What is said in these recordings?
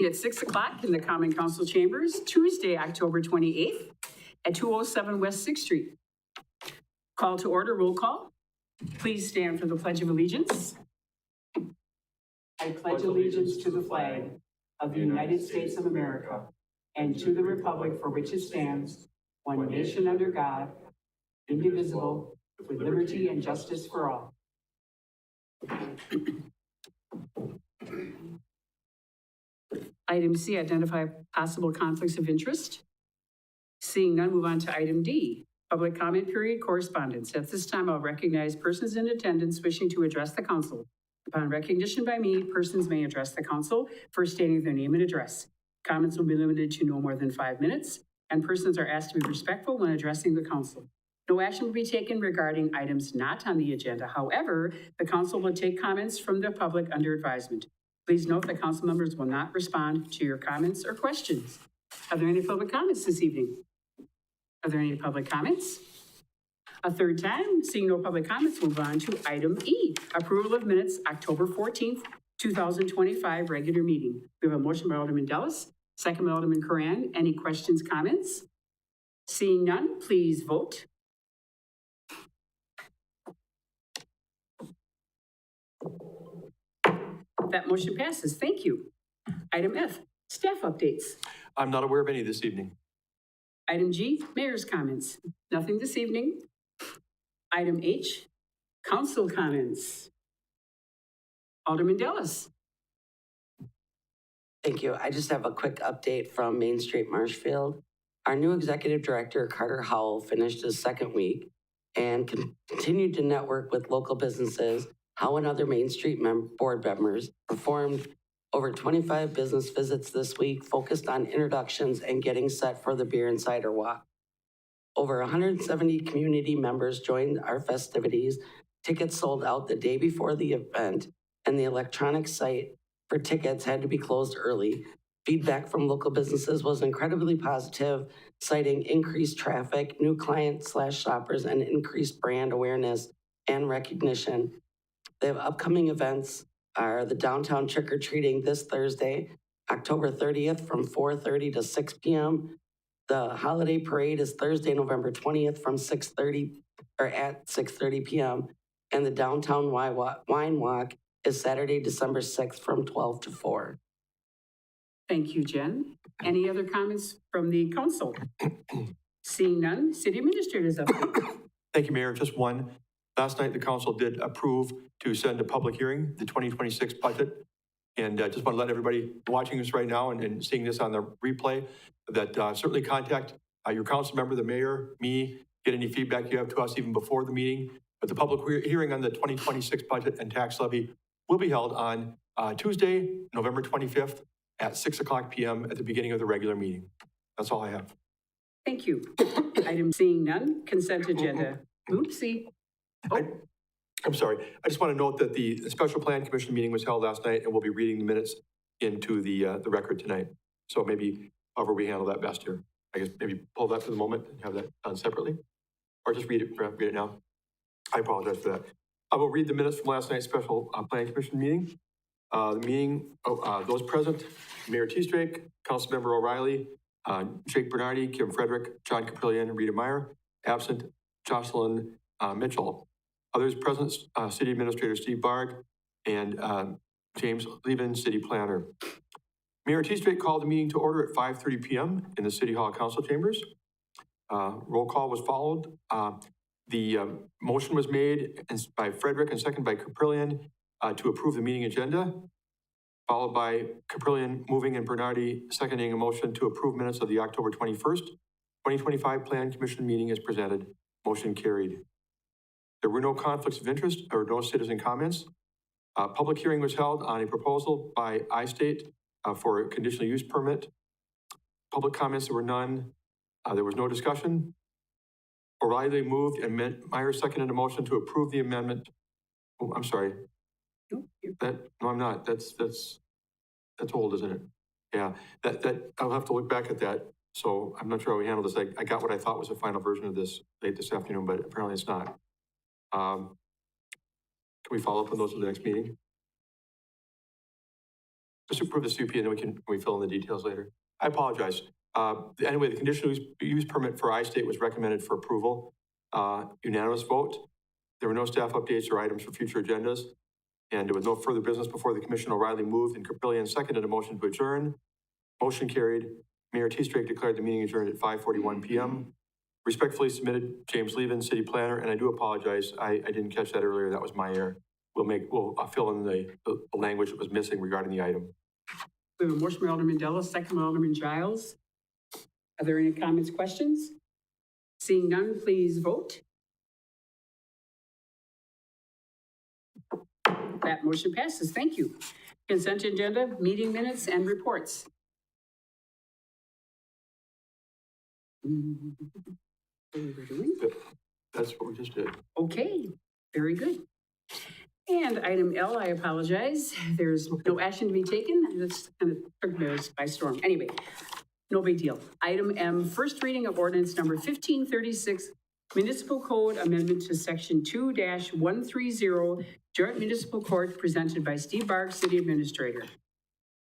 At 6 o'clock in the Common Council Chambers, Tuesday, October 28th at 207 West 6th Street. Call to order, roll call. Please stand for the Pledge of Allegiance. I pledge allegiance to the flag of the United States of America and to the republic for which it stands, one nation under God, indivisible, with liberty and justice for all. Item C, identify possible conflicts of interest. Seeing none, move on to item D, public comment period, correspondence. At this time, I'll recognize persons in attendance wishing to address the council. Upon recognition by me, persons may address the council, first stating their name and address. Comments will be limited to no more than 5 minutes, and persons are asked to be respectful when addressing the council. No action will be taken regarding items not on the agenda. However, the council will take comments from the public under advisement. Please note that council members will not respond to your comments or questions. Are there any public comments this evening? Are there any public comments? A third time, seeing no public comments, move on to item E, approval of minutes, October 14th, 2025, regular meeting. We have a motion by Alderman Dellis, second by Alderman Curran. Any questions, comments? Seeing none, please vote. That motion passes. Thank you. Item F, staff updates. I'm not aware of any this evening. Item G, mayor's comments. Nothing this evening. Item H, council comments. Alderman Dellis. Thank you. I just have a quick update from Main Street Marshfield. Our new executive director, Carter Howell, finished his second week and continued to network with local businesses. Howe and other Main Street board members performed over 25 business visits this week, focused on introductions and getting set for the beer and cider walk. Over 170 community members joined our festivities. Tickets sold out the day before the event, and the electronic site for tickets had to be closed early. Feedback from local businesses was incredibly positive, citing increased traffic, new clients/shoppers, and increased brand awareness and recognition. The upcoming events are the downtown trick-or-treating this Thursday, October 30th from 4:30 to 6 p.m. The holiday parade is Thursday, November 20th from 6:30 p.m. And the downtown wine walk is Saturday, December 6th from 12 to 4. Thank you, Jen. Any other comments from the council? Seeing none, city administrator's update. Thank you, Mayor. Just one. Last night, the council did approve to send to public hearing the 2026 budget. And I just want to let everybody watching this right now and seeing this on the replay that certainly contact your council member, the mayor, me, get any feedback you have to us even before the meeting. But the public hearing on the 2026 budget and tax levy will be held on Tuesday, November 25th at 6 o'clock p.m. at the beginning of the regular meeting. That's all I have. Thank you. Item seeing none, consent agenda. Oopsie. Oh. I'm sorry. I just want to note that the Special Plan Commission meeting was held last night, and we'll be reading the minutes into the record tonight. So maybe however we handle that best here. I guess maybe pull that for the moment and have that done separately, or just read it now. I apologize for that. I will read the minutes from last night's Special Plan Commission meeting. Those present: Mayor T-Strake, Councilmember O'Reilly, Jake Bernardi, Kim Frederick, John Caprillion, Rita Meyer. Absent: Jocelyn Mitchell. Others present: City Administrator Steve Barg and James Levin, City Planner. Mayor T-Strake called the meeting to order at 5:30 p.m. in the City Hall Council Chambers. Roll call was followed. The motion was made by Frederick and seconded by Caprillion to approve the meeting agenda, followed by Caprillion moving and Bernardi seconding a motion to approve minutes of the October 21st, 2025 Plan Commission meeting as presented. Motion carried. There were no conflicts of interest or no citizen comments. Public hearing was held on a proposal by iState for a conditional use permit. Public comments, there were none. There was no discussion. O'Reilly moved and Meyer seconded a motion to approve the amendment. Oh, I'm sorry. No, I'm not. That's old, isn't it? Yeah, that I'll have to look back at that. So I'm not sure how we handle this. I got what I thought was the final version of this late this afternoon, but apparently it's not. Can we follow up on those at the next meeting? Let's approve the CUP and then we fill in the details later. I apologize. Anyway, the conditional use permit for I-State was recommended for approval. Unanimous vote. There were no staff updates or items for future agendas. And there was no further business before the commission. O'Reilly moved and Caprillion seconded a motion to adjourn. Motion carried. Mayor T. Strake declared the meeting adjourned at 5:41 p.m. Respectfully submitted, James Levin, city planner, and I do apologize. I didn't catch that earlier. That was my error. We'll fill in the language that was missing regarding the item. We have a motion by Alderman Della, second by Alderman Giles. Are there any comments, questions? Seeing none, please vote. That motion passes. Thank you. Consent agenda, meeting minutes, and reports. What we were doing? That's what we just did. Okay, very good. And item L, I apologize. There's no action to be taken. This kind of took me by storm. Anyway, no big deal. Item M, first reading of ordinance number 1536, Municipal Code Amendment to Section 2-130, Joint Municipal Court, presented by Steve Barg, City Administrator.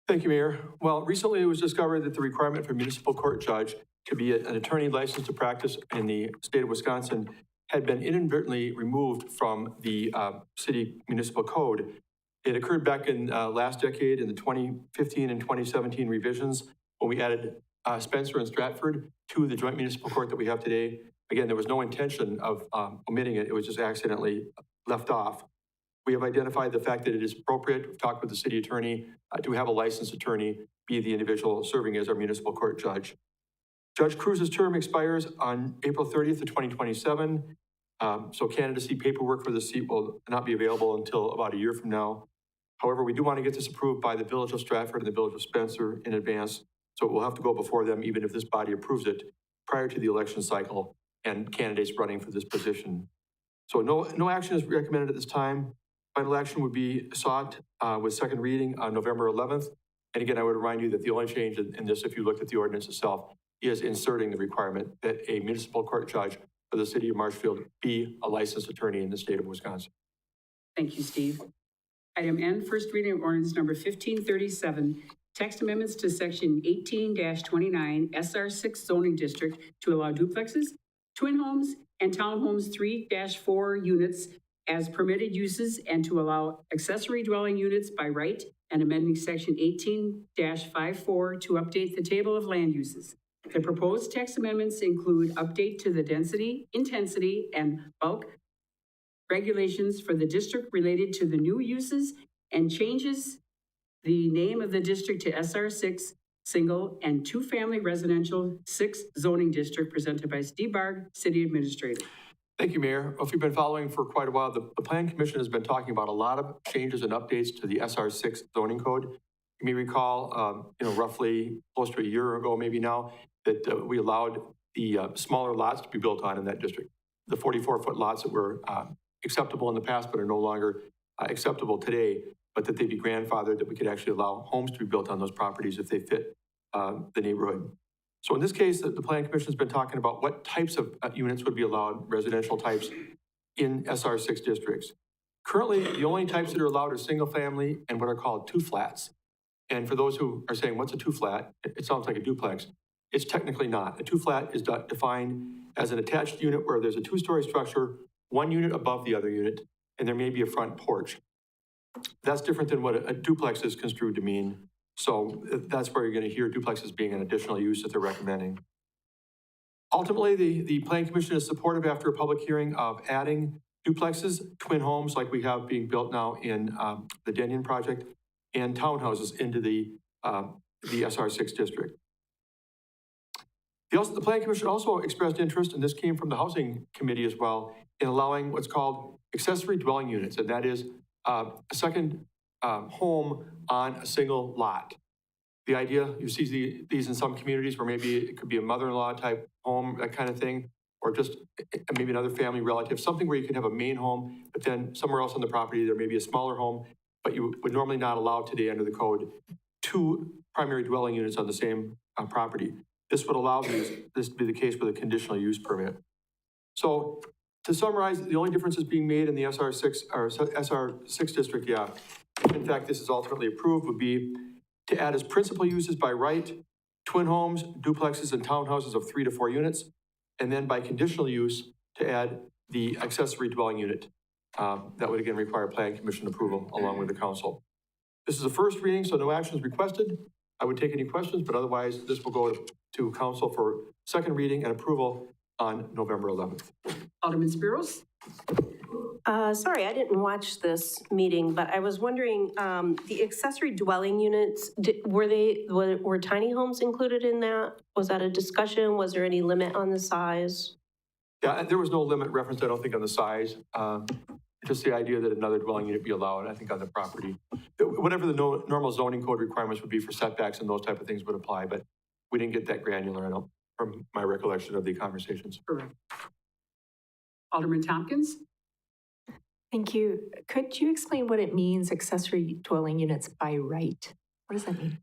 Thank you, Mayor. Well, recently it was discovered that the requirement for a municipal court judge to be an attorney licensed to practice in the state of Wisconsin had been inadvertently removed from the city municipal code. It occurred back in last decade in the 2015 and 2017 revisions when we added Spencer and Stratford to the joint municipal court that we have today. Again, there was no intention of omitting it. It was just accidentally left off. We have identified the fact that it is appropriate. We've talked with the city attorney to have a licensed attorney be the individual serving as our municipal court judge. Judge Cruz's term expires on April 30th of 2027. So candidacy paperwork for the seat will not be available until about a year from now. However, we do want to get this approved by the Village of Stratford and the Village of Spencer in advance. So it will have to go before them, even if this body approves it prior to the election cycle and candidates running for this position. So no action is recommended at this time. Final action would be sought with second reading on November 11th. And again, I would remind you that the only change in this, if you looked at the ordinance itself, is inserting the requirement that a municipal court judge for the city of Marshfield be a licensed attorney in the state of Wisconsin. Thank you, Steve. Item N, first reading of ordinance number 1537, text amendments to section 18-29 SR6 zoning district to allow duplexes, twin homes, and townhomes 3-4 units as permitted uses and to allow accessory dwelling units by right, and amending section 18-54 to update the table of land uses. The proposed text amendments include update to the density, intensity, and bulk regulations for the district related to the new uses, and changes the name of the district to SR6 single and two-family residential 6 zoning district, presented by Steve Barg, City Administrator. Thank you, Mayor. If you've been following for quite a while, the Plan Commission has been talking about a lot of changes and updates to the SR6 zoning code. You may recall, roughly close to a year ago, maybe now, that we allowed the smaller lots to be built on in that district. The 44-foot lots that were acceptable in the past but are no longer acceptable today, but that they'd be grandfathered, that we could actually allow homes to be built on those properties if they fit the neighborhood. So in this case, the Plan Commission has been talking about what types of units would be allowed, residential types, in SR6 districts. Currently, the only types that are allowed are single family and what are called two flats. And for those who are saying, what's a two flat? It sounds like a duplex. It's technically not. A two flat is defined as an attached unit where there's a two-story structure, one unit above the other unit, and there may be a front porch. That's different than what a duplex is construed to mean. So that's where you're going to hear duplexes being an additional use that they're recommending. Ultimately, the Plan Commission is supportive after a public hearing of adding duplexes, twin homes like we have being built now in the Denyon project, and townhouses into the SR6 district. The Plan Commission also expressed interest, and this came from the Housing Committee as well, in allowing what's called accessory dwelling units, and that is a second home on a single lot. The idea, you see these in some communities where maybe it could be a mother-in-law type home, that kind of thing, or just maybe another family relative, something where you can have a main home, but then somewhere else on the property there may be a smaller home, but you would normally not allow today under the code 2 primary dwelling units on the same property. This would allow this to be the case with a conditional use permit. So to summarize, the only differences being made in the SR6 district, if in fact this is ultimately approved, would be to add as principal uses by right, twin homes, duplexes, and townhouses of 3 to 4 units, and then by conditional use to add the accessory dwelling unit. That would again require Plan Commission approval along with the council. This is a first reading, so no action is requested. I would take any questions, but otherwise this will go to council for second reading and approval on November 11th. Alderman Spiros? Sorry, I didn't watch this meeting, but I was wondering, the accessory dwelling units, were tiny homes included in that? Was that a discussion? Was there any limit on the size? Yeah, there was no limit referenced, I don't think, on the size. Just the idea that another dwelling unit be allowed, I think, on the property. Whatever the normal zoning code requirements would be for setbacks and those type of things would apply, but we didn't get that granular, I don't, from my recollection of the conversations. Correct. Alderman Tompkins? Thank you. Could you explain what it means, accessory dwelling units by right? What does that mean?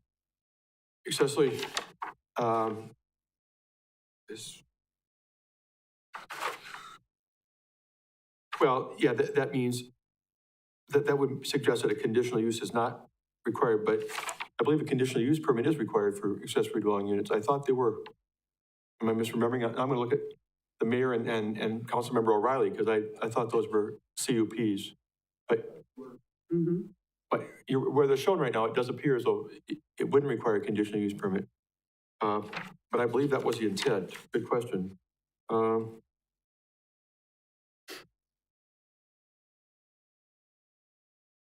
Accessory, well, yeah, that means that would suggest that a conditional use is not required, but I believe a conditional use permit is required for accessory dwelling units. I thought they were, am I misremembering? I'm going to look at the mayor and Councilmember O'Reilly, because I thought those were CUPs. But, but where they're shown right now, it does appear as though it wouldn't require a conditional use permit. But I believe that was the intent. Good question.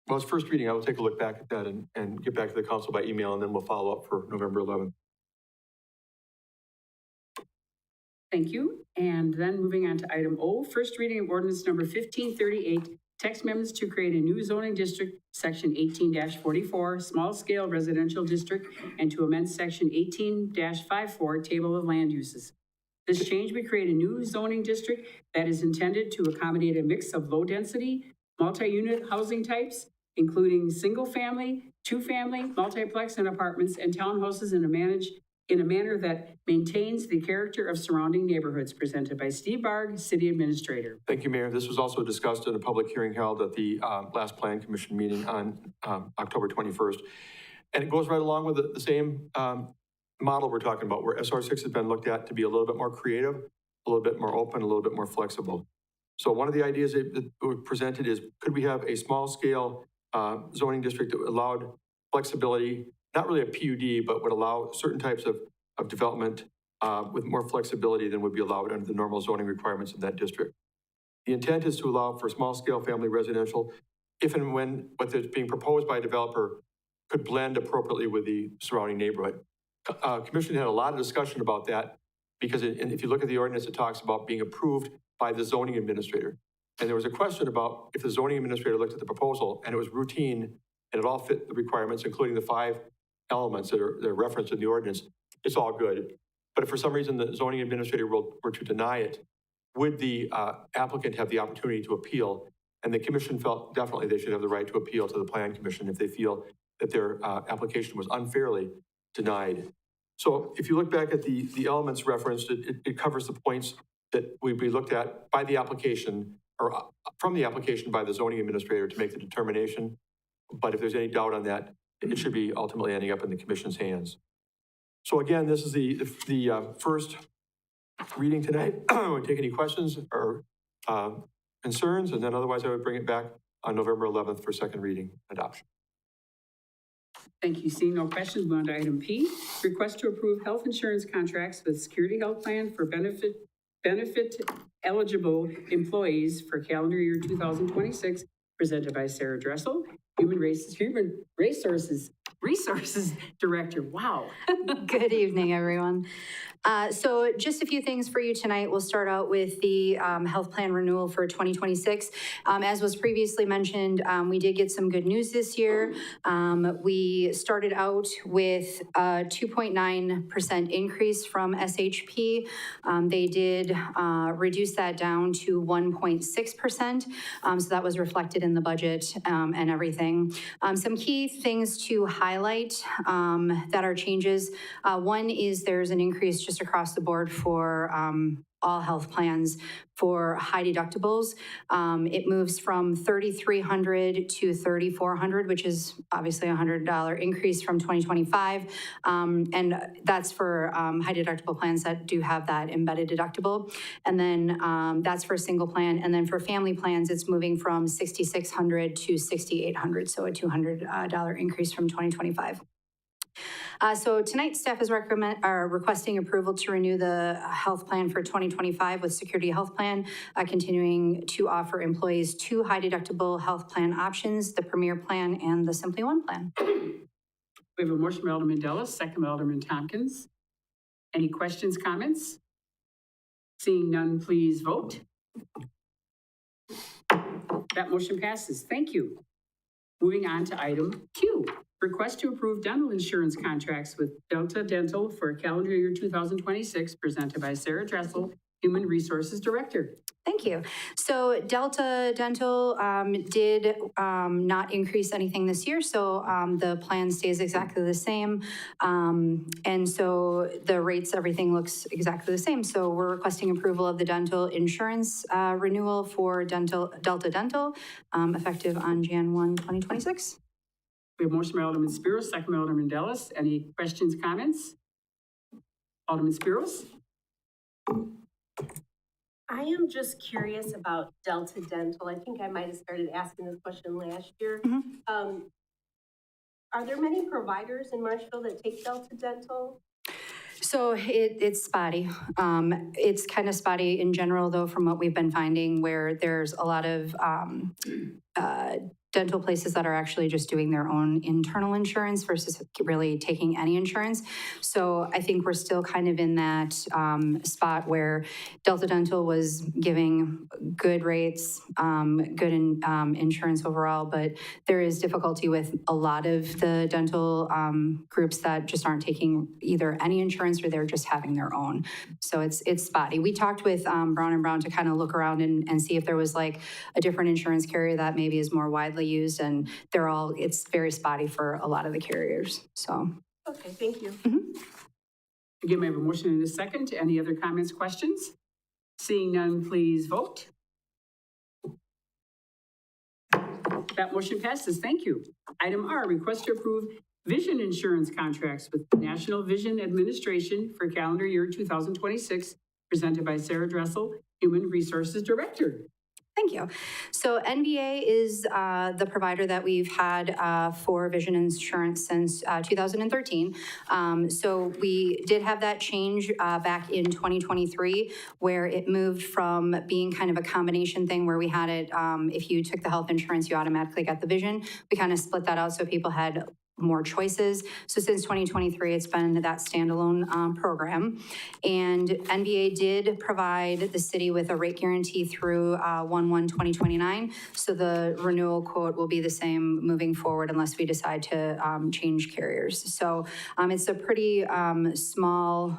Well, it's first reading. I will take a look back at that and get back to the council by email, and then we'll follow up for November 11th. Thank you. And then moving on to item O, first reading of ordinance number 1538, text amendments to create a new zoning district, section 18-44, small scale residential district, and to amend section 18-54, table of land uses. This change would create a new zoning district that is intended to accommodate a mix of low density, multi-unit housing types, including single family, two family, multiplex and apartments and townhouses in a manner that maintains the character of surrounding neighborhoods, presented by Steve Barg, City Administrator. Thank you, Mayor. This was also discussed in a public hearing held at the last Plan Commission meeting on October 21st. And it goes right along with the same model we're talking about, where SR6 has been looked at to be a little bit more creative, a little bit more open, a little bit more flexible. So one of the ideas that were presented is, could we have a small scale zoning district that allowed flexibility, not really a PUD, but would allow certain types of development with more flexibility than would be allowed under the normal zoning requirements of that district. The intent is to allow for small scale family residential if and when what is being proposed by a developer could blend appropriately with the surrounding neighborhood. Commission had a lot of discussion about that because if you look at the ordinance, it talks about being approved by the zoning administrator. And there was a question about if the zoning administrator looked at the proposal and it was routine and it all fit the requirements, including the 5 elements that are referenced in the ordinance, it's all good. But if for some reason the zoning administrator were to deny it, would the applicant have the opportunity to appeal? And the commission felt definitely they should have the right to appeal to the Plan Commission if they feel that their application was unfairly denied. So if you look back at the elements referenced, it covers the points that would be looked at by the application or from the application by the zoning administrator to make the determination. But if there's any doubt on that, it should be ultimately ending up in the commission's hands. So again, this is the first reading tonight. I would take any questions or concerns, and then otherwise I would bring it back on November 11th for second reading adoption. Thank you. Seeing no questions, move on to item P, request to approve health insurance contracts with Security Health Plan for benefit eligible employees for calendar year 2026, presented by Sarah Dressel, Human Resources Director. Wow. Good evening, everyone. So just a few things for you tonight. We'll start out with the health plan renewal for 2026. As was previously mentioned, we did get some good news this year. We started out with a 2.9% increase from SHP. They did reduce that down to 1.6%. So that was reflected in the budget and everything. Some key things to highlight that are changes. One is there's an increase just just across the board for all health plans for high deductibles. It moves from $3,300 to $3,400, which is obviously a $100 increase from 2025. And that's for high deductible plans that do have that embedded deductible. And then that's for a single plan. And then for family plans, it's moving from $6,600 to $6,800, so a $200 increase from 2025. So tonight, staff is requesting approval to renew the health plan for 2025 with Security Health Plan, continuing to offer employees 2 high deductible health plan options, the Premier Plan and the Simply One Plan. We have a motion by Alderman Della, second by Alderman Tompkins. Any questions, comments? Seeing none, please vote. That motion passes. Thank you. Moving on to item Q. Request to approve dental insurance contracts with Delta Dental for calendar year 2026, presented by Sarah Dressel, Human Resources Director. Thank you. So Delta Dental did not increase anything this year, so the plan stays exactly the same. And so the rates, everything looks exactly the same. So we're requesting approval of the dental insurance renewal for Delta Dental, effective on Jan 1, 2026. We have motion by Alderman Spiros, second by Alderman Dellis. Any questions, comments? Alderman Spiros? I am just curious about Delta Dental. I think I might have started asking this question last year. Are there many providers in Marshfield that take Delta Dental? So it's spotty. It's kind of spotty in general, though, from what we've been finding, where there's a lot of dental places that are actually just doing their own internal insurance versus really taking any insurance. So I think we're still kind of in that spot where Delta Dental was giving good rates, good insurance overall, but there is difficulty with a lot of the dental groups that just aren't taking either any insurance or they're just having their own. So it's spotty. We talked with Brown & Brown to kind of look around and see if there was like a different insurance carrier that maybe is more widely used, and it's very spotty for a lot of the carriers, so. Okay, thank you. Again, we have a motion and a second. Any other comments, questions? Seeing none, please vote. That motion passes. Thank you. Item R, request to approve vision insurance contracts with National Vision Administration for calendar year 2026, presented by Sarah Dressel, Human Resources Director. Thank you. So NBA is the provider that we've had for vision insurance since 2013. So we did have that change back in 2023, where it moved from being kind of a combination thing where we had it, if you took the health insurance, you automatically got the vision. We kind of split that out so people had more choices. So since 2023, it's been that standalone program. And NBA did provide the city with a rate guarantee through 1/1/2029. So the renewal quote will be the same moving forward unless we decide to change carriers. So it's a pretty small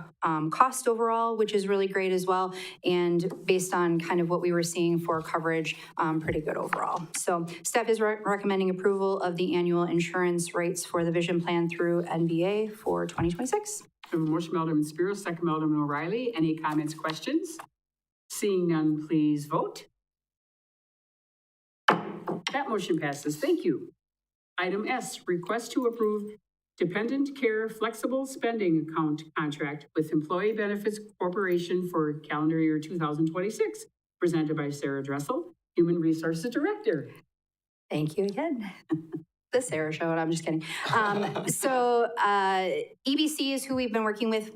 cost overall, which is really great as well. And based on kind of what we were seeing for coverage, pretty good overall. So staff is recommending approval of the annual insurance rates for the vision plan through NBA for 2026. We have a motion by Alderman Spiro, second by Alderman O'Reilly. Any comments, questions? Seeing none, please vote. That motion passes. Thank you. Item S, request to approve Dependent Care Flexible Spending Account Contract with Employee Benefits Corporation for calendar year 2026, presented by Sarah Dressel, Human Resources Director. Thank you again. The Sarah Show, and I'm just kidding. So EBC is who we've been working with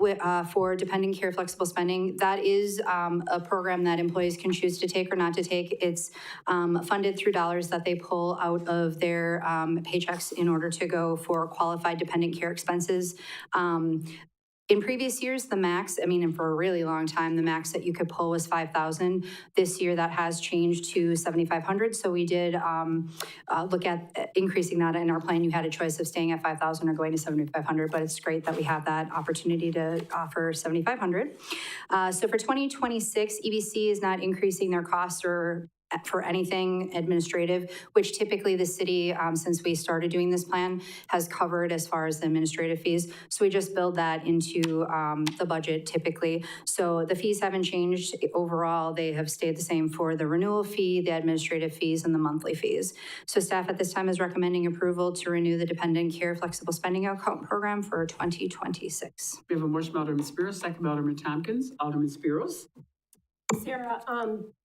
for Dependent Care Flexible Spending. That is a program that employees can choose to take or not to take. It's funded through dollars that they pull out of their paychecks in order to go for qualified dependent care expenses. In previous years, the max, and for a really long time, the max that you could pull was $5,000. This year, that has changed to $7,500. So we did look at increasing that in our plan. You had a choice of staying at $5,000 or going to $7,500, but it's great that we have that opportunity to offer $7,500. So for 2026, EBC is not increasing their costs or for anything administrative, which typically the city, since we started doing this plan, has covered as far as the administrative fees. So we just build that into the budget typically. So the fees haven't changed overall. They have stayed the same for the renewal fee, the administrative fees, and the monthly fees. So staff at this time is recommending approval to renew the dependent care flexible spending account program for 2026. We have a motion by Alderman Spiros, second by Alderman Tompkins. Alderman Spiros. Sarah,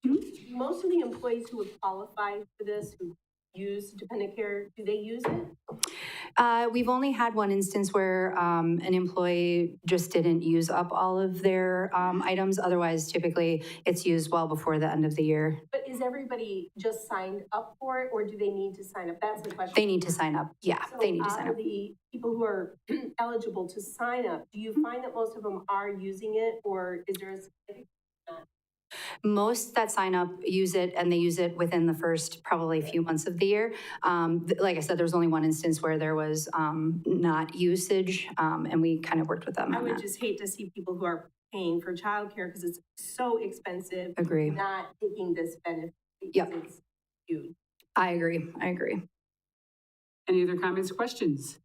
do most of the employees who would qualify for this, who use dependent care, do they use it? We've only had one instance where an employee just didn't use up all of their items. Otherwise, typically, it's used well before the end of the year. But is everybody just signed up for it, or do they need to sign up? That's the question. They need to sign up. Yeah, So they need to sign out up. of the people who are eligible to sign up, do you find that most of them are using it, or is there a specific? Most that sign up use it, and they use it within the first probably few months of the year. Like I said, there was only one instance where there was not usage, and we kind of worked with them I on would that. just hate to see people who are paying for childcare because it's so expensive. Agree. Not taking this benefit. because Yep. It's huge. I agree. I agree. Any other comments, questions?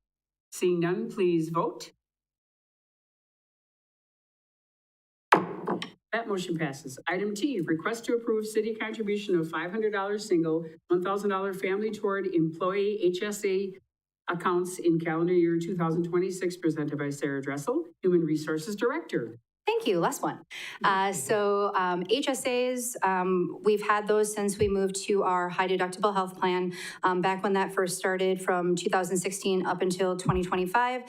Seeing none, please vote. That motion passes. Item T, request to approve city contribution of $500 single, $1,000 family toward employee HSA accounts in calendar year 2026, presented by Sarah Dressel, Human Resources Director. Thank you. Last one. So HSAs, we've had those since we moved to our high deductible health plan. Back when that first started from 2016 up until 2025,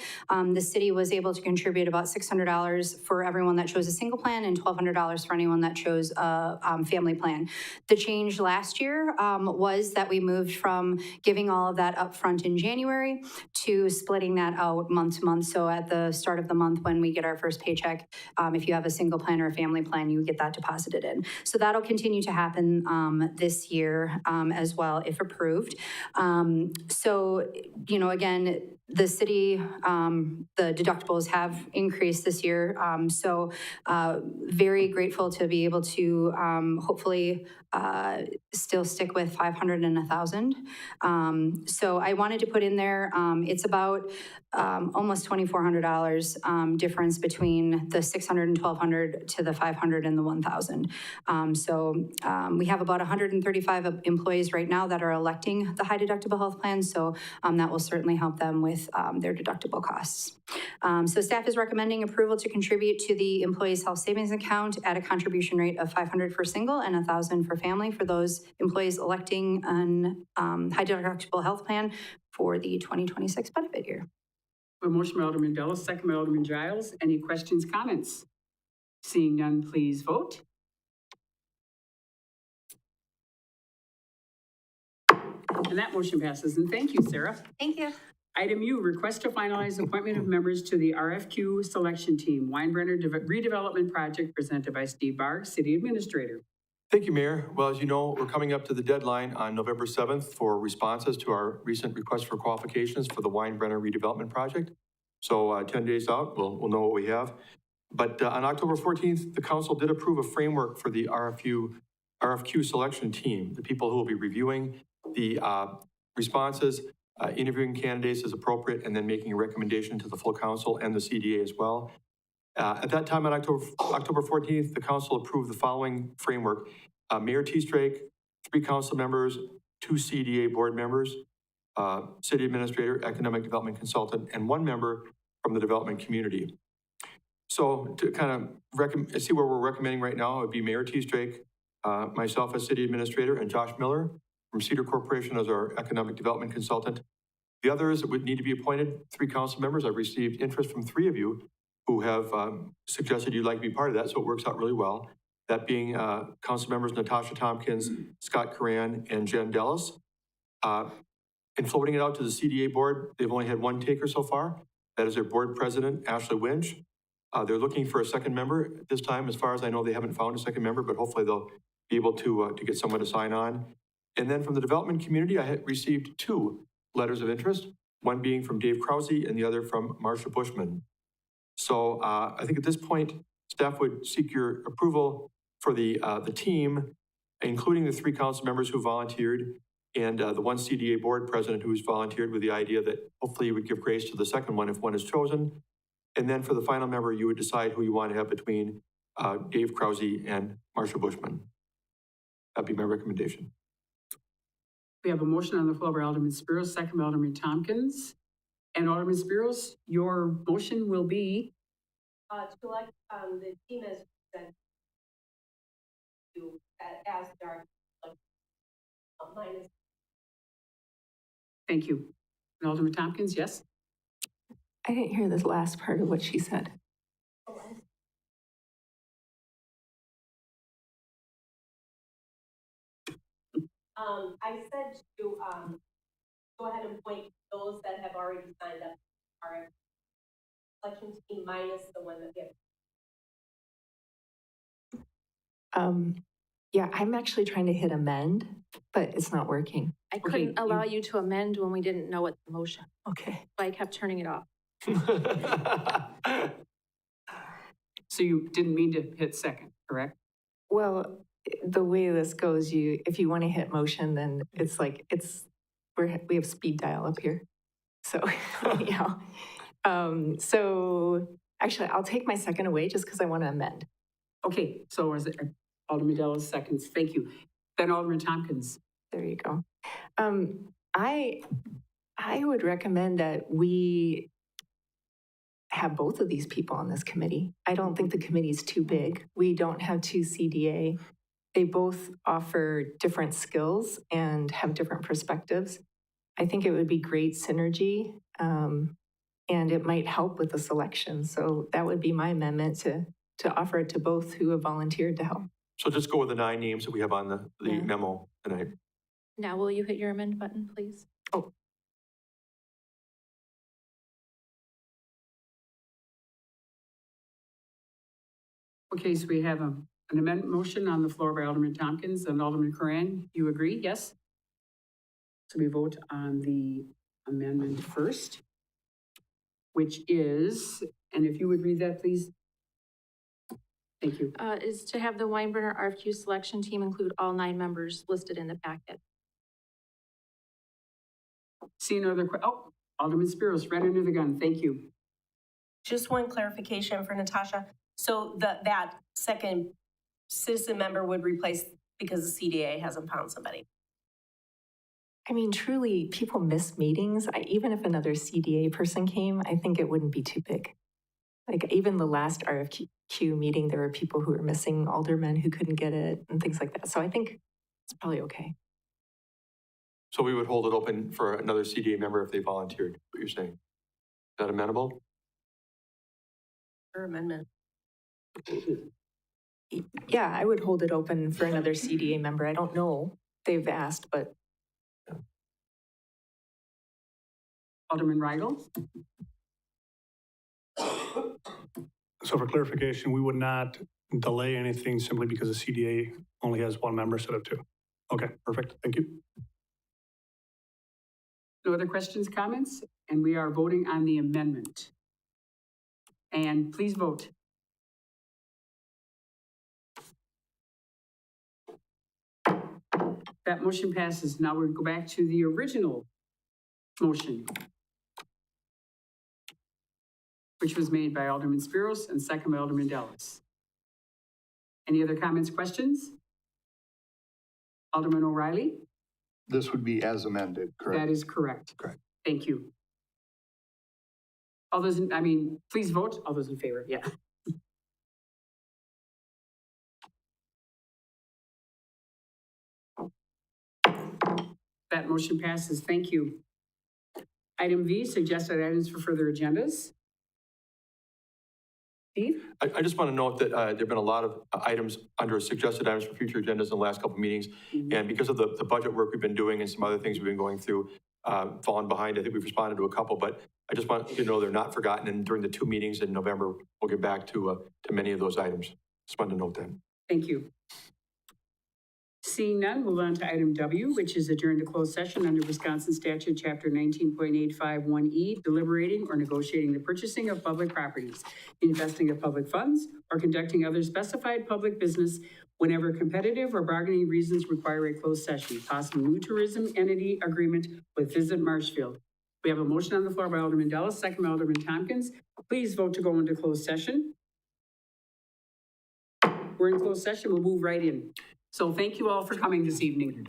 the city was able to contribute about $600 for everyone that chose a single plan and $1,200 for anyone that chose a family plan. The change last year was that we moved from giving all of that upfront in January to splitting that out month to month. So at the start of the month when we get our first paycheck, if you have a single plan or a family plan, you get that deposited in. So that'll continue to happen this year as well, if approved. So, again, the city, the deductibles have increased this year. So very grateful to be able to hopefully still stick with 500 and 1,000. So I wanted to put in there, it's about almost $2,400 difference between the 600 and 1,200 to the 500 and the 1,000. So we have about 135 employees right now that are electing the high deductible health plan. So that will certainly help them with their deductible costs. So staff is recommending approval to contribute to the employee's health savings account at a contribution rate of 500 for single and 1,000 for family for those employees electing an high deductible health plan for the 2026 benefit year. A motion by Alderman Della, second by Alderman Giles. Any questions, comments? Seeing none, please vote. And that motion passes. And thank you, Sarah. Thank you. Item U, request to finalize appointment of members to the RFQ selection team, Weinbrenner redevelopment project, presented by Steve Barr, City Administrator. Thank you, Mayor. Well, as you know, we're coming up to the deadline on November 7th for responses to our recent request for qualifications for the Weinbrenner redevelopment project. So 10 days out, we'll know what we have. But on October 14th, the council did approve a framework for the RFQ selection team, the people who will be reviewing the responses, interviewing candidates as appropriate, and then making a recommendation to the full council and the CDA as well. At that time on October 14th, the council approved the following framework. Mayor T-Strake, 3 council members, 2 CDA board members, city administrator, economic development consultant, and 1 member from the development community. So to kind of see where we're recommending right now, it would be Mayor T-Strake, myself as city administrator, and Josh Miller from Cedar Corporation as our economic development consultant. The others that would need to be appointed, 3 council members. I've received interest from 3 of you who have suggested you'd like to be part of that, so it works out really well. That being council members Natasha Tompkins, Scott Coran, and Jen Dellis. In floating it out to the CDA board, they've only had 1 taker so far. That is their board president, Ashley Winch. They're looking for a second member at this time. As far as I know, they haven't found a second member, but hopefully they'll be able to get someone to sign on. And then from the development community, I had received 2 letters of interest, one being from Dave Krause and the other from Marsha Bushman. So I think at this point, staff would seek your approval for the team including the 3 council members who volunteered and the 1 CDA board president who's volunteered, with the idea that hopefully you would give grace to the second one if one is chosen. And then for the final member, you would decide who you want to have between Dave Krause and Marshall Bushman. That'd be my recommendation. We have a motion on the floor by Alderman Spiros, second by Alderman Tompkins. And Alderman Spiros, your motion will be? To elect the team as presented as our minus. Thank you. And Alderman Tompkins, yes? I didn't hear this last part of what she said. I said to go ahead and point those that have already signed up for our election team minus the one that we have. Yeah, I'm actually trying to hit amend, but it's not working. I couldn't allow you to amend when we didn't know what the motion, Okay. so I kept turning it off. So you didn't mean to hit second, correct? Well, the way this goes, if you want to hit motion, then it's like, we have speed dial up here. So, yeah. So actually, I'll take my second away just because I want to amend. Okay, so is it Alderman Delos seconds? Thank you. Then Alderman Tompkins. There you go. I would recommend that we have both of these people on this committee. I don't think the committee is too big. We don't have 2 CDA. They both offer different skills and have different perspectives. I think it would be great synergy, and it might help with the selection. So that would be my amendment to offer it to both who have volunteered to help. So just go with the 9 names that we have on the Yeah. memo tonight. Now, will you hit your amend button, please? Oh. Okay, so we have an amendment motion on the floor by Alderman Tompkins and Alderman Curran. You agree? Yes? So we vote on the amendment first, which is, and if you would read that, please. Thank you. Is to have the Weinbrenner RFQ selection team include all 9 members listed in the packet. Seeing no other, Alderman Spiros, right under the gun. Thank you. Just one clarification for Natasha. So that second citizen member would replace because the CDA hasn't found somebody. I mean, truly, people miss meetings. Even if another CDA person came, I think it wouldn't be too big. Like even the last RFQ meeting, there were people who were missing aldermen who couldn't get it and things like that. So I think it's probably okay. So we would hold it open for another CDA member if they volunteered, what you're saying. Is that amenable? Or amendment. Yeah, I would hold it open for another CDA member. I don't know. They've asked, but. Alderman Weigel? So for clarification, we would not delay anything simply because the CDA only has 1 member instead of 2. Okay, perfect. Thank you. No other questions, comments? And we are voting on the amendment. And please vote. That motion passes. Now we'll go back to the original motion, which was made by Alderman Spiros and second by Alderman Delos. Any other comments, questions? Alderman O'Reilly? This would be as amended, correct? That is correct. Correct. Thank you. All those, please vote. All those in favor, yeah. That motion passes. Thank you. Item V, suggested items for further agendas. Steve? I just want to note that there've been a lot of items under suggested items for future agendas in the last couple of meetings. And because of the budget work we've been doing and some other things we've been going through, fallen behind. I think we've responded to a couple, but I just want you to know they're not forgotten. And during the 2 meetings in November, we'll get back to many of those items. Just wanted to note that. Thank you. Seeing none, move on to item W, which is adjourn to closed session under Wisconsin Statute, Chapter 19.851E, deliberating or negotiating the purchasing of public properties, investing of public funds, or conducting other specified public business whenever competitive or bargaining reasons require a closed session. Possible new tourism entity agreement with Visit Marshfield. We have a motion on the floor by Alderman Dallas, second by Alderman Tompkins. Please vote to go into closed session. We're in closed session, we'll move right in. So thank you all for coming this evening.